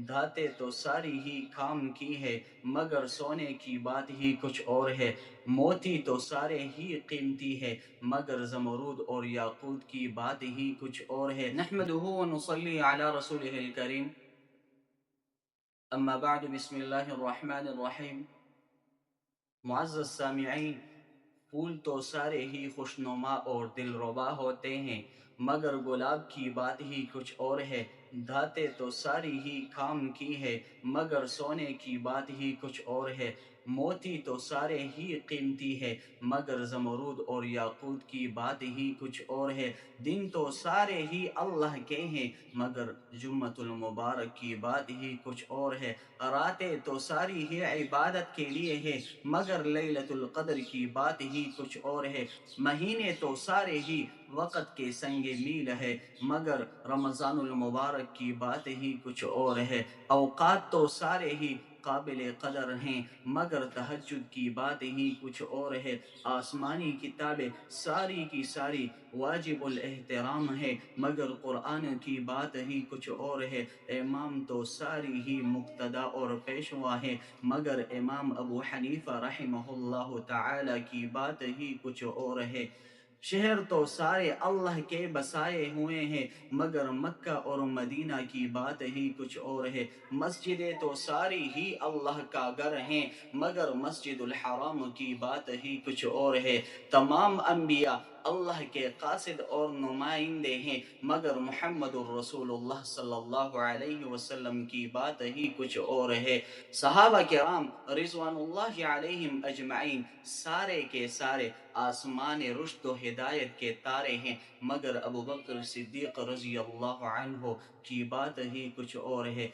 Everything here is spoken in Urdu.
دھاتیں تو ساری ہی کام کی ہے، مگر سونے کی بات ہی کچھ اور ہے۔ موتی تو سارے ہی قیمتی ہے، مگر زمرود اور یاقوت کی بات ہی کچھ اور ہے۔ نحمدہ و نصلی علی رسولہ الکریم، اما بعد، بسم اللہ الرحمن الرحیم۔ معزز سامعین، پھول تو سارے ہی خوشنما اور دلربا ہوتے ہیں، مگر گلاب کی بات ہی کچھ اور ہے۔ دھاتیں تو ساری ہی کام کی ہے، مگر سونے کی بات ہی کچھ اور ہے۔ موتی تو سارے ہی قیمتی ہے، مگر زمرود اور یاقوت کی بات ہی کچھ اور ہے۔ دن تو سارے ہی اللہ کے ہیں، مگر جمعۃ المبارک کی بات ہی کچھ اور ہے۔ راتیں تو ساری ہی عبادت کے لیے ہے، مگر لیلۃ القدر کی بات ہی کچھ اور ہے۔ مہینے تو سارے ہی وقت کے سنگ میل ہے، مگر رمضان المبارک کی بات ہی کچھ اور ہے۔ اوقات تو سارے ہی قابل قدر ہیں، مگر تہجد کی بات ہی کچھ اور ہے۔ آسمانی کتابیں ساری کی ساری واجب الاحترام ہے، مگر قرآن کی بات ہی کچھ اور ہے۔ امام تو ساری ہی مقتدا اور پیشوا ہے، مگر امام ابو حنیفہ رحمہ اللہ تعالی کی بات ہی کچھ اور ہے۔ شہر تو سارے اللہ کے بسائے ہوئے ہیں، مگر مکہ اور مدینہ کی بات ہی کچھ اور ہے۔ مسجدیں تو ساری ہی اللہ کا گھر ہیں، مگر مسجد الحرام کی بات ہی کچھ اور ہے۔ تمام انبیاء اللہ کے قاصد اور نمائندے ہیں، مگر محمد الرسول اللہ صلی اللہ علیہ وسلم کی بات ہی کچھ اور ہے۔ صحابہ کرام رضوان اللہ علیہم اجمعین سارے کے سارے آسمان رشد و ہدایت کے تارے ہیں، مگر ابو بکر صدیق رضی اللہ عنہ کی بات ہی کچھ اور ہے۔